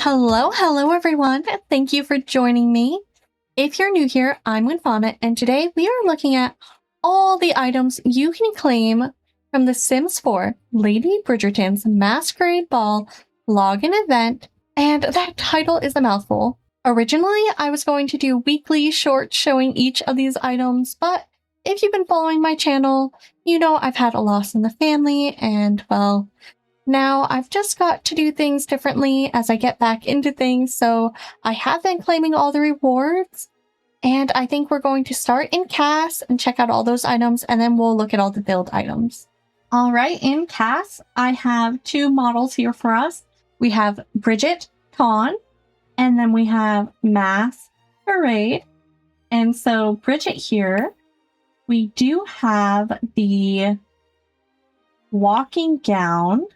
Hello everyone. Thank you for joining me. If you're new here, I'm MoonFauna, and today we are looking at all the items you can claim from The Sims 4 Lady Bridgerton's Masquerade Ball login event, and that title is a mouthful. Originally, I was going to do weekly shorts showing each of these items, but if you've been following my channel, you know I've had a loss in the family, and well, now I've just got to do things differently as I get back into things, so I have been claiming all the rewards, and I think we're going to start in CAS and check out all those items, and then we'll look at all the build items. Alright, in CAS, I have two models here for us. We have Bridgerton, and then we have Masquerade. And so Bridget here, we do have the walking gown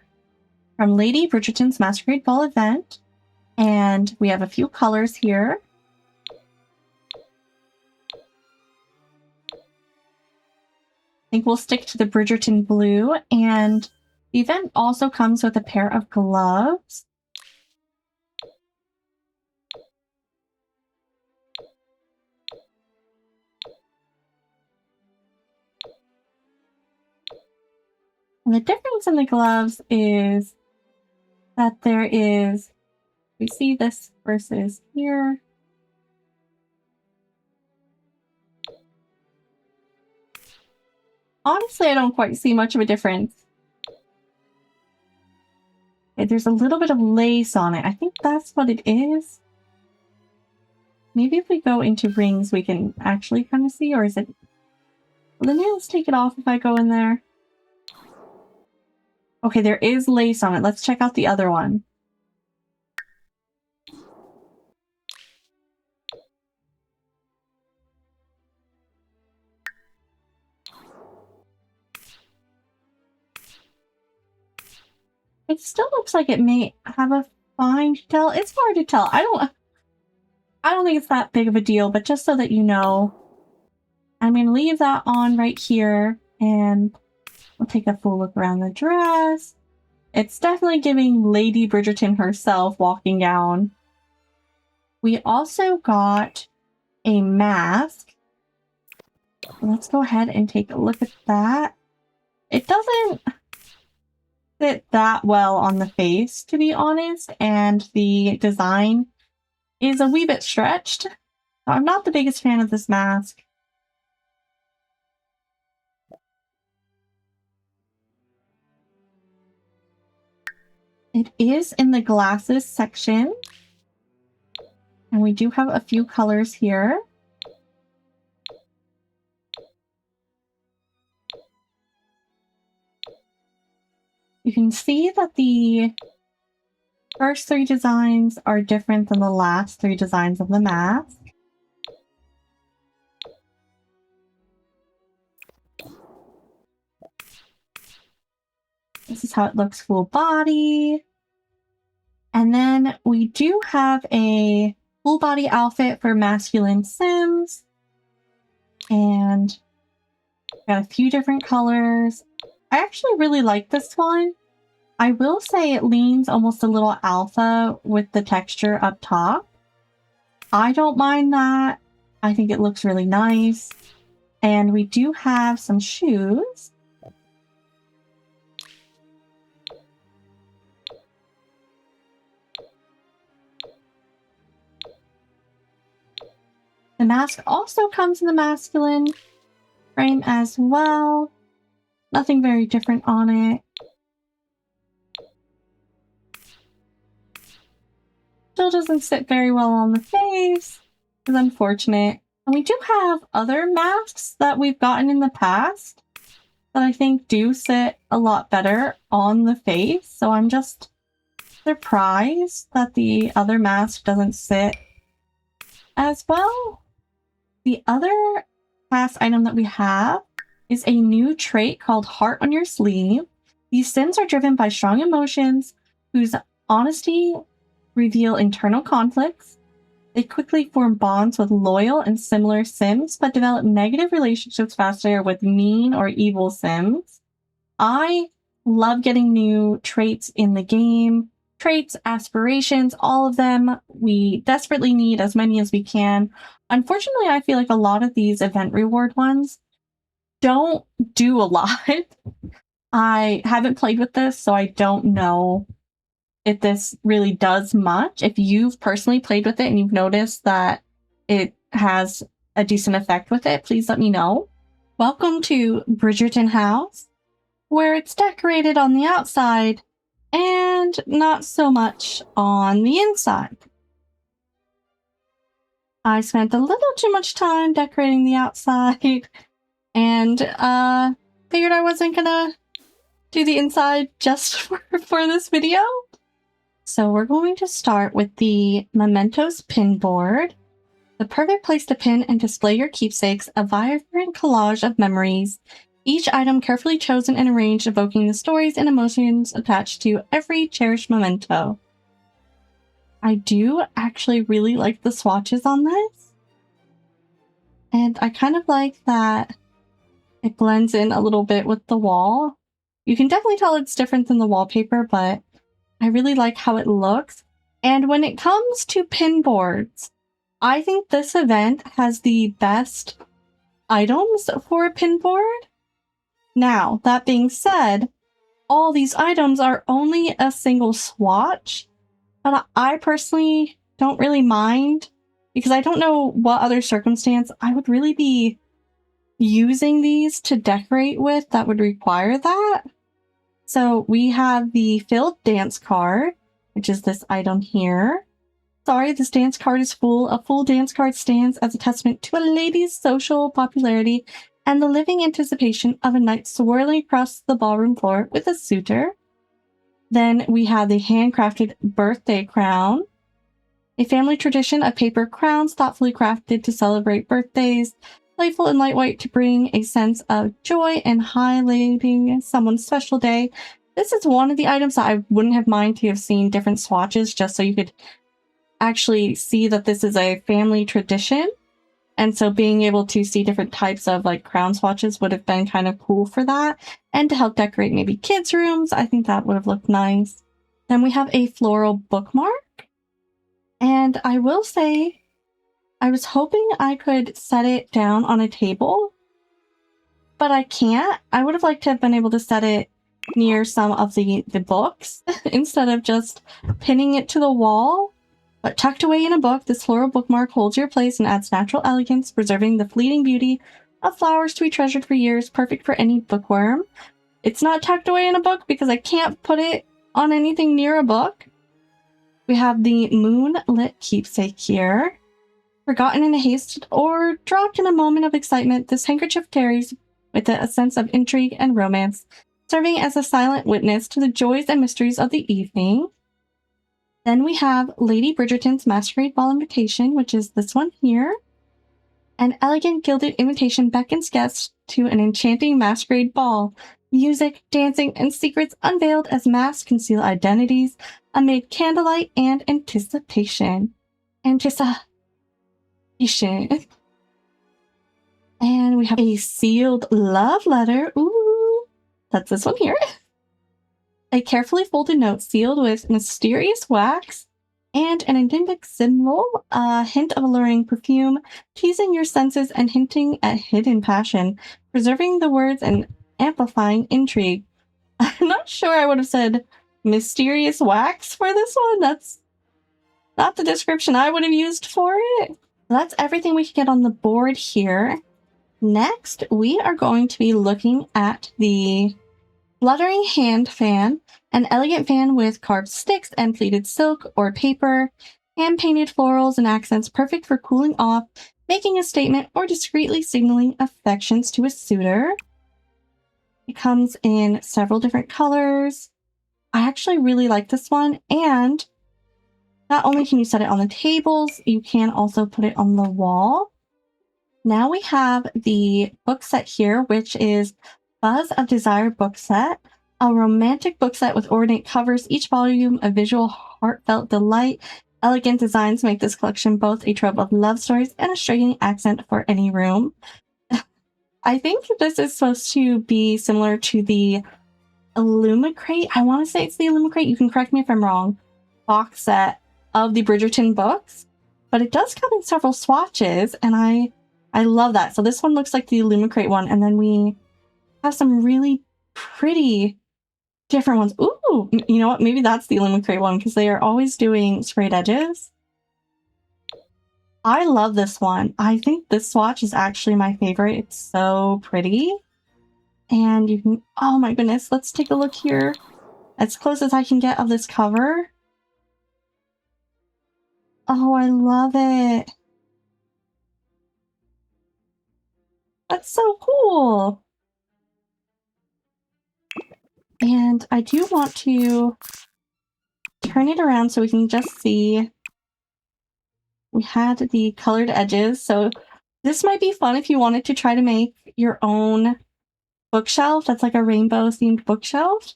from Lady Bridgerton's Masquerade Ball event, and we have a few colors here. I think we'll stick to the Bridgerton blue, and the event also comes with a pair of gloves. And the difference in the gloves is that there is, we see this versus here. Honestly, I don't quite see much of a difference. Okay, there's a little bit of lace on it. I think that's what it is. Maybe if we go into rings, we can actually kind of see, or is it... Well, then let's take it off if I go in there. Okay, there is lace on it. Let's check out the other one. It still looks like it may have a fine detail. It's hard to tell. I don't think it's that big of a deal, but just so that you know, I'm going to leave that on right here, and we'll take a full look around the dress. It's definitely giving Lady Bridgerton herself walking gown. We also got a mask. Let's go ahead and take a look at that. It doesn't fit that well on the face, to be honest, and the design is a wee bit stretched. So I'm not the biggest fan of this mask. It is in the glasses section, and we do have a few colors here. You can see that the first three designs are different than the last three designs of the mask. This is how it looks full body. And then we do have a full body outfit for masculine Sims. And got a few different colors. I actually really like this one. I will say it leans almost a little alpha with the texture up top. I don't mind that. I think it looks really nice. And we do have some shoes. The mask also comes in the masculine frame as well. Nothing very different on it. Still doesn't sit very well on the face. It's unfortunate. And we do have other masks that we've gotten in the past that I think do sit a lot better on the face. So I'm just surprised that the other mask doesn't sit as well. The other CAS item that we have is a new trait called Heart on Your Sleeve. These Sims are driven by strong emotions whose honesty reveal internal conflicts. They quickly form bonds with loyal and similar Sims, but develop negative relationships faster with mean or evil Sims. I love getting new traits in the game. traits, aspirations, all of them. We desperately need as many as we can. Unfortunately, I feel like a lot of these event reward ones don't do a lot. I haven't played with this, so I don't know if this really does much. If you've personally played with it and you've noticed that it has a decent effect with it, please let me know. Welcome to Bridgerton House, where it's decorated on the outside and not so much on the inside. I spent a little too much time decorating the outside and figured I wasn't gonna do the inside just for this video. So we're going to start with the Mementos pin board. The perfect place to pin and display your keepsakes, a vibrant collage of memories. Each item carefully chosen and arranged, evoking the stories and emotions attached to every cherished memento. I do actually really like the swatches on this. And I kind of like that it blends in a little bit with the wall. You can definitely tell it's different than the wallpaper, but I really like how it looks. And when it comes to pin boards, I think this event has the best items for a pin board. Now, that being said, all these items are only a single swatch, but I personally don't really mind because I don't know what other circumstance I would really be using these to decorate with that would require that. So we have the filled dance card, which is this item here. Sorry, this dance card is full. A full dance card stands as a testament to a lady's social popularity and the living anticipation of a night swirling across the ballroom floor with a suitor. Then we have the handcrafted birthday crown, a family tradition of paper crowns thoughtfully crafted to celebrate birthdays, playful and lightweight to bring a sense of joy and highlighting someone's special day. This is one of the items that I wouldn't have minded to have seen different swatches just so you could actually see that this is a family tradition. And so being able to see different types of like crown swatches would have been kind of cool for that. And to help decorate maybe kids' rooms, I think that would have looked nice. Then we have a floral bookmark. And I will say, I was hoping I could set it down on a table, but I can't. I would have liked to have been able to set it near some of the books instead of just pinning it to the wall. But tucked away in a book, this floral bookmark holds your place and adds natural elegance, preserving the fleeting beauty of flowers to be treasured for years, perfect for any bookworm. It's not tucked away in a book because I can't put it on anything near a book. We have the moonlit keepsake here. Forgotten in a haste or dropped in a moment of excitement, this handkerchief carries with it a sense of intrigue and romance, serving as a silent witness to the joys and mysteries of the evening. Then we have Lady Bridgerton's Masquerade Ball invitation, which is this one here. An elegant gilded invitation beckons guests to an enchanting masquerade ball. Music, dancing, and secrets unveiled as masks conceal identities amid candlelight and anticipation. And we have a sealed love letter. Ooh, that's this one here. A carefully folded note sealed with mysterious wax and an enigmatic symbol, a hint of alluring perfume, teasing your senses and hinting at hidden passion, preserving the words and amplifying intrigue. I'm not sure I would have said mysterious wax for this one. That's not the description I would have used for it. That's everything we can get on the board here. Next, we are going to be looking at the Fluttering Hand Fan, an elegant fan with carved sticks and pleated silk or paper, hand-painted florals and accents perfect for cooling off, making a statement, or discreetly signaling affections to a suitor. It comes in several different colors. I actually really like this one, and not only can you set it on the tables, you can also put it on the wall. Now we have the book set here, which is Buzz of Desire book set, a romantic book set with ornate covers, each volume a visual, heartfelt delight. Elegant designs make this collection both a trove of love stories and a striking accent for any room. I think this is supposed to be similar to the 𝗙𝗶𝗱. I want to say it's the 𝗙𝗶𝗱. You can correct me if I'm wrong. box set of the Bridgerton books, but it does come in several swatches, and I love that. So this one looks like the 𝗙𝗶𝗱 one, and then we have some really pretty different ones. Ooh, you know what? Maybe that's the 𝗙𝗶𝗱 one because they are always doing sprayed edges. I love this one. I think this swatch is actually my favorite. It's so pretty. And you can, oh my goodness, let's take a look here. As close as I can get of this cover. Oh, I love it. That's so cool. And I do want to turn it around so we can just see. We had the colored edges, so this might be fun if you wanted to try to make your own bookshelf that's like a rainbow themed bookshelf.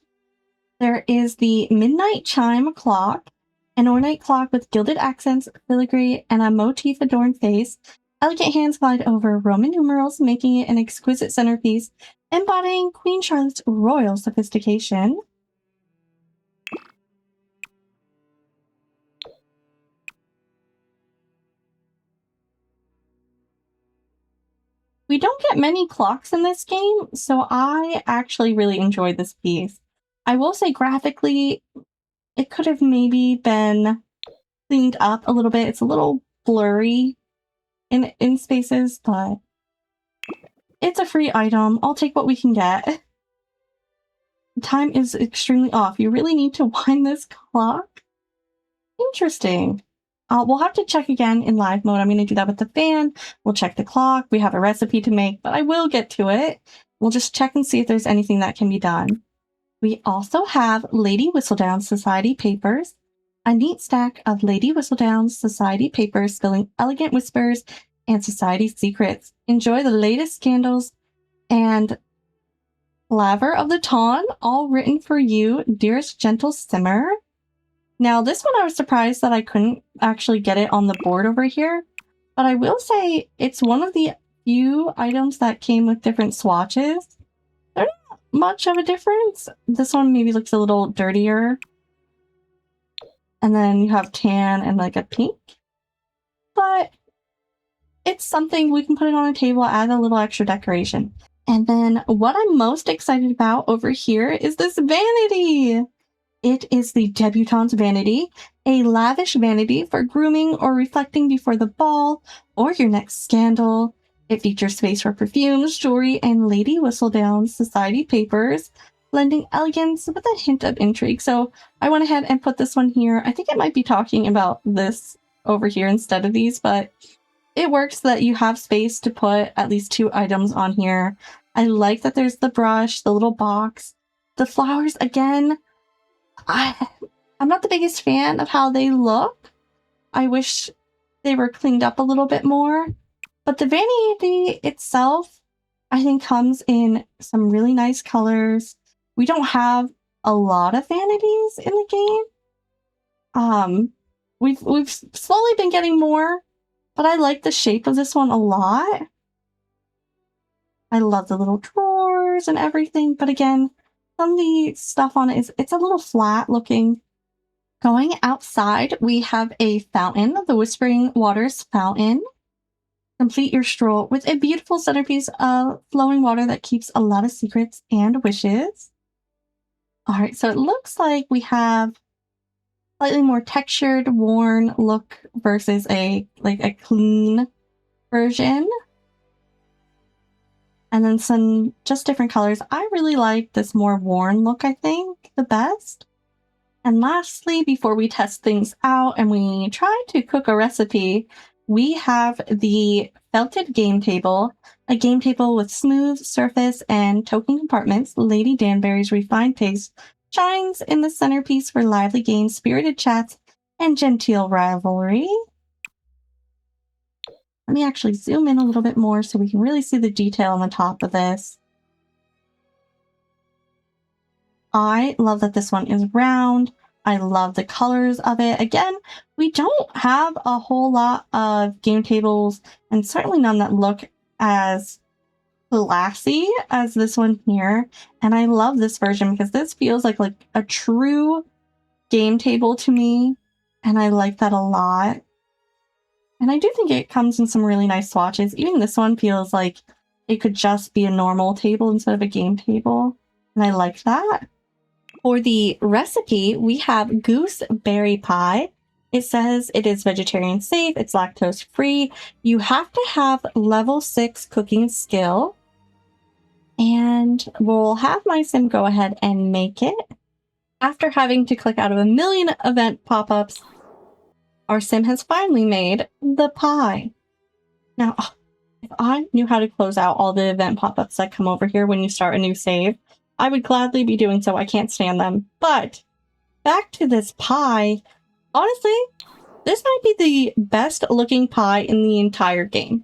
There is the midnight chime clock, an ornate clock with gilded accents, filigree, and a motif adorned face. Elegant hands glide over Roman numerals, making it an exquisite centerpiece, embodying Queen Charlotte's royal sophistication. We don't get many clocks in this game, so I actually really enjoyed this piece. I will say graphically, it could have maybe been cleaned up a little bit. It's a little blurry in spaces, but it's a free item. I'll take what we can get. Time is extremely off. You really need to wind this clock? Interesting. We'll have to check again in live mode. I'm going to do that with the fan. We'll check the clock. We have a recipe to make, but I will get to it. We'll just check and see if there's anything that can be done. We also have Lady Whistledown's Society papers. A neat stack of Lady Whistledown's Society papers spilling elegant whispers and society secrets. Enjoy the latest scandals and 𝗙𝗶𝗱 of the 𝗙𝗲, all written for you, dearest gentle simmer. Now, this one I was surprised that I couldn't actually get it on the board over here, but I will say it's one of the few items that came with different swatches. They're not much of a difference. This one maybe looks a little dirtier. And then you have tan and like a pink. But it's something we can put it on a table, add a little extra decoration. And then what I'm most excited about over here is this vanity. It is the Debutante's Vanity, a lavish vanity for grooming or reflecting before the ball or your next scandal. It features space for perfumes, jewelry, and Lady Whistledown's Society papers, blending elegance with a hint of intrigue. So I went ahead and put this one here. I think it might be talking about this over here instead of these, but it works so that you have space to put at least 2 items on here. I like that there's the brush, the little box, the flowers again. I'm not the biggest fan of how they look. I wish they were cleaned up a little bit more. But the vanity itself, I think, comes in some really nice colors. We don't have a lot of vanities in the game. We've slowly been getting more, but I like the shape of this one a lot. I love the little drawers and everything, but again, some of the stuff on it it's a little flat looking. Going outside, we have a fountain, the Whispering Waters fountain. Complete your stroll with a beautiful centerpiece of flowing water that keeps a lot of secrets and wishes. All right, so it looks like we have slightly more textured, worn look versus a clean version. And then some just different colors. I really like this more worn look, I think, the best. And lastly, before we test things out and we try to cook a recipe, we have the felted game table, a game table with smooth surface and token compartments. Lady Danbury's refined taste shines in the centerpiece for lively games, spirited chats, and genteel rivalry. Let me actually zoom in a little bit more so we can really see the detail on the top of this. I love that this one is round. I love the colors of it. Again, we don't have a whole lot of game tables, and certainly none that look as classy as this one here. And I love this version because this feels like a true game table to me. And I like that a lot. And I do think it comes in some really nice swatches. Even this one feels like it could just be a normal table instead of a game table. And I like that. For the recipe, we have gooseberry pie. It says it is vegetarian safe, it's lactose free. You have to have level 6 cooking skill. And we'll have my sim go ahead and make it. After having to click out of a million event pop-ups, our sim has finally made the pie. Now, if I knew how to close out all the event pop-ups that come over here when you start a new save, I would gladly be doing so. I can't stand them. But back to this pie. Honestly, this might be the best looking pie in the entire game.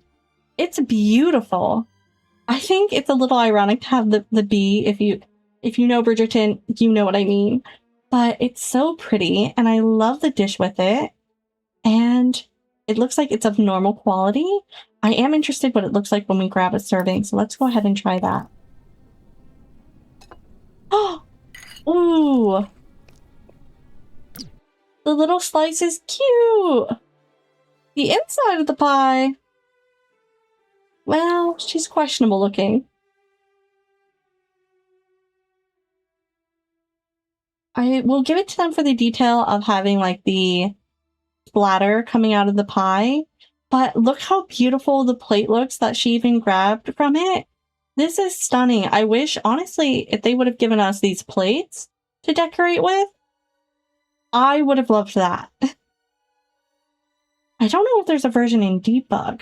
It's beautiful. I think it's a little ironic to have the bee. If you know Bridgerton, you know what I mean. But it's so pretty, and I love the dish with it. And it looks like it's of normal quality. I am interested what it looks like when we grab a serving, so let's go ahead and try that. Oh! Ooh! The little slice is cute! The inside of the pie... well, she's questionable looking. I will give it to them for the detail of having like the splatter coming out of the pie, but look how beautiful the plate looks that she even grabbed from it. This is stunning. I wish, honestly, if they would have given us these plates to decorate with, I would have loved that. I don't know if there's a version in debug.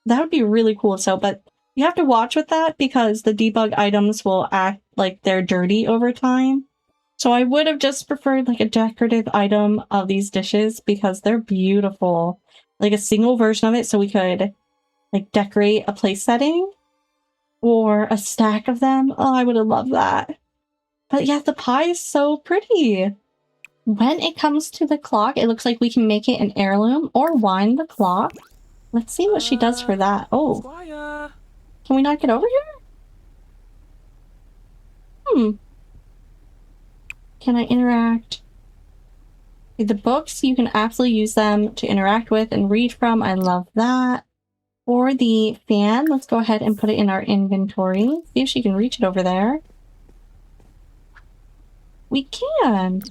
That would be really cool. So, but you have to watch with that because the debug items will act like they're dirty over time. So I would have just preferred like a decorative item of these dishes because they're beautiful. Like a single version of it so we could like decorate a place setting or a stack of them. Oh, I would have loved that. But yeah, the pie is so pretty. When it comes to the clock, it looks like we can make it an heirloom or wind the clock. Let's see what she does for that. Oh, can we not get over here? Can I interact? The books, you can absolutely use them to interact with and read from. I love that. For the fan, let's go ahead and put it in our inventory. See if she can reach it over there. We can.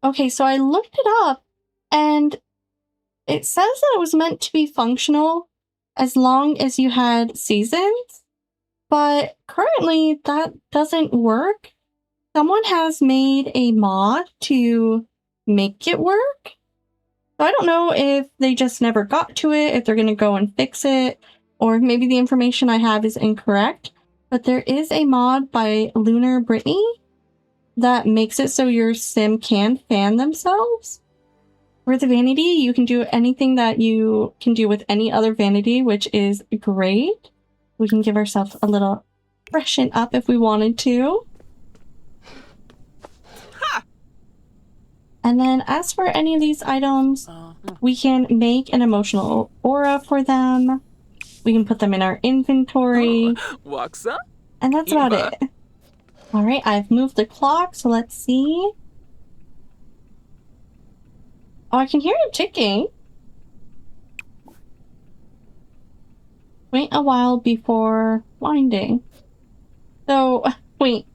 Okay, so I looked it up and it says that it was meant to be functional as long as you had seasons, but currently that doesn't work. Someone has made a mod to make it work. So I don't know if they just never got to it, if they're going to go and fix it, or maybe the information I have is incorrect. But there is a mod by 𝗙𝗶𝗱 that makes it so your sim can fan themselves. For the vanity, you can do anything that you can do with any other vanity, which is great. We can give ourselves a little freshen up if we wanted to. And then as for any of these items, we can make an emotional aura for them. We can put them in our inventory. And that's about it. Alright, I've moved the clock, so let's see. Oh, I can hear it ticking. Wait a while before winding. So, wait.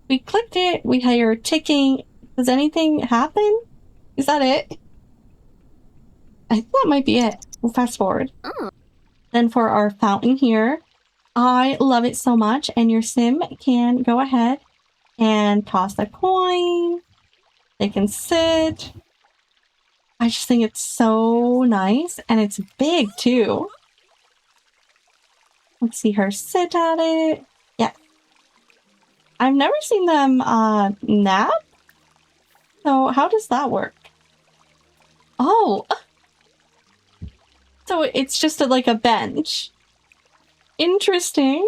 We clicked it, we hear ticking. Does anything happen? Is that it? I think that might be it. We'll fast forward. Then for our fountain here, I love it so much, and your sim can go ahead and toss a coin. They can sit. I just think it's so nice, and it's big too. Let's see her sit at it. Yeah. I've never seen them nap. So how does that work? Oh. So it's just like a bench. Interesting.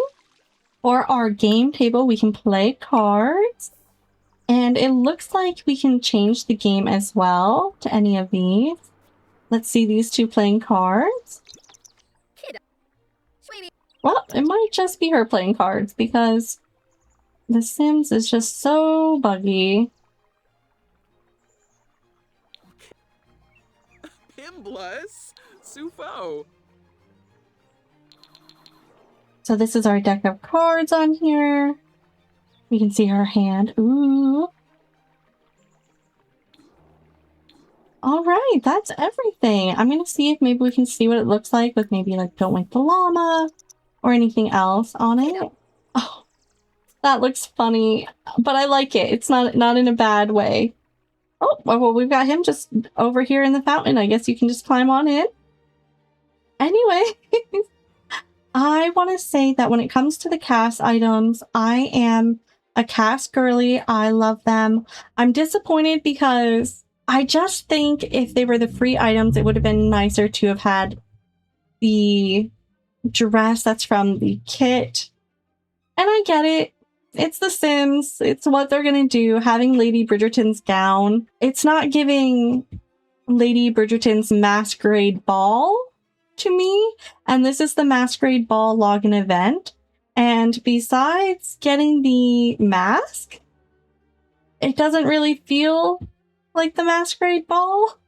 For our game table, we can play cards. And it looks like we can change the game as well to any of these. Let's see these two playing cards. Well, it might just be her playing cards because The Sims is just so buggy. 𝗙𝗶𝗱 So this is our deck of cards on here. We can see her hand. Ooh. All right, that's everything. I'm going to see if maybe we can see what it looks like with maybe like Don't Wake the Llama or anything else on it. Oh, that looks funny, but I like it. It's not in a bad way. Oh, well, we've got him just over here in the fountain. I guess you can just climb on in. Anyway, I want to say that when it comes to the CAS items, I am a CAS girly. I love them. I'm disappointed because I just think if they were the free items, it would have been nicer to have had the dress that's from the kit. And I get it. It's The Sims. It's what they're going to do. Having Lady Bridgerton's gown. It's not giving Lady Bridgerton's Masquerade ball to me. And this is the Masquerade ball login event. And besides getting the mask, it doesn't really feel like the Masquerade ball.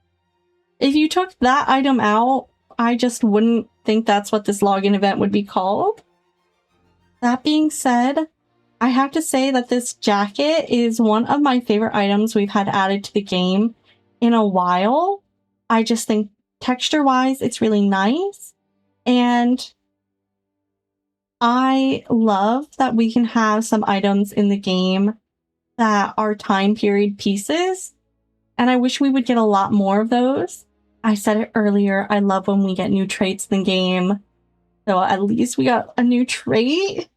If you took that item out, I just wouldn't think that's what this login event would be called. That being said, I have to say that this jacket is one of my favorite items we've had added to the game in a while. I just think texture-wise, it's really nice. And I love that we can have some items in the game that are time period pieces. And I wish we would get a lot more of those. I said it earlier, I love when we get new traits in the game. So at least we got a new trait.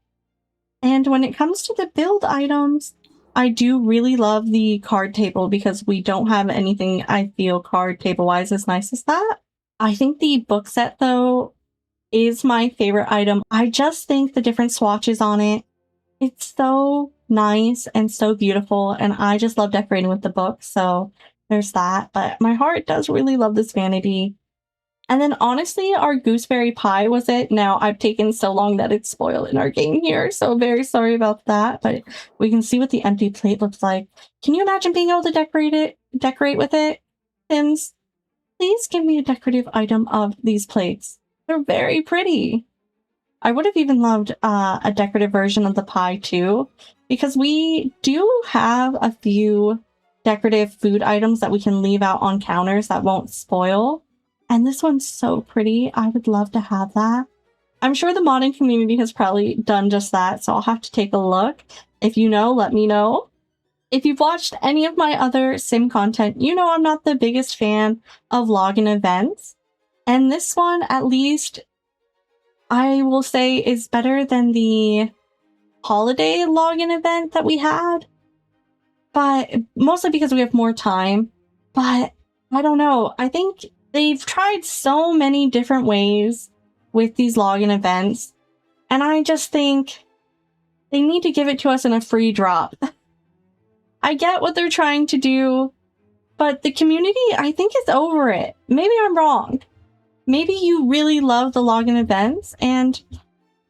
And when it comes to the build items, I do really love the card table because we don't have anything I feel card table-wise as nice as that. I think the book set, though, is my favorite item. I just think the different swatches on it, it's so nice and so beautiful, and I just love decorating with the book, so there's that. But my heart does really love this vanity. And then honestly, our gooseberry pie was it. Now I've taken so long that it's spoiled in our game here, so very sorry about that. But we can see what the empty plate looks like. Can you imagine being able to decorate with it? Sims, please give me a decorative item of these plates. They're very pretty. I would have even loved a decorative version of the pie too, because we do have a few decorative food items that we can leave out on counters that won't spoil. And this one's so pretty. I would love to have that. I'm sure the modding community has probably done just that, so I'll have to take a look. If you know, let me know. If you've watched any of my other sim content, you know I'm not the biggest fan of login events. And this one, at least, I will say is better than the holiday login event that we had. But mostly because we have more time. But I don't know. I think they've tried so many different ways with these login events, and I just think they need to give it to us in a free drop. I get what they're trying to do, but the community, I think, is over it. Maybe I'm wrong. Maybe you really love the login events, and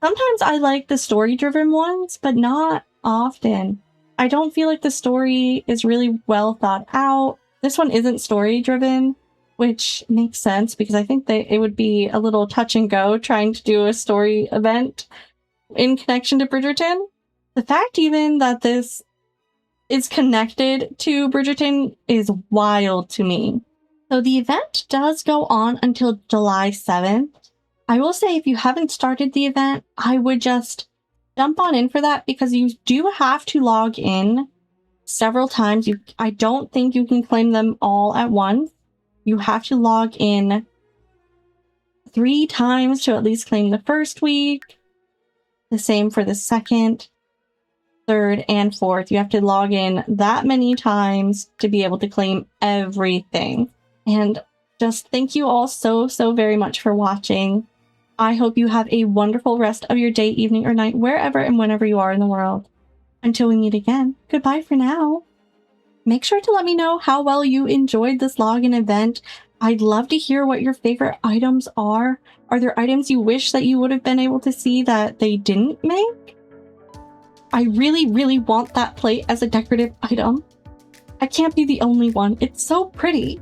sometimes I like the story-driven ones, but not often. I don't feel like the story is really well thought out. This one isn't story-driven, which makes sense because I think that it would be a little touch and go trying to do a story event in connection to Bridgerton. The fact even that this is connected to Bridgerton is wild to me. So the event does go on until July 7th. I will say if you haven't started the event, I would just jump on in for that because you do have to log in several times. I don't think you can claim them all at once. You have to log in 3 times to at least claim the first week. The same for the second, third, and fourth. You have to log in that many times to be able to claim everything. And just thank you all so very much for watching. I hope you have a wonderful rest of your day, evening, or night, wherever and whenever you are in the world. Until we meet again, goodbye for now. Make sure to let me know how well you enjoyed this login event. I'd love to hear what your favorite items are. Are there items you wish that you would have been able to see that they didn't make? I really want that plate as a decorative item. I can't be the only one. It's so pretty.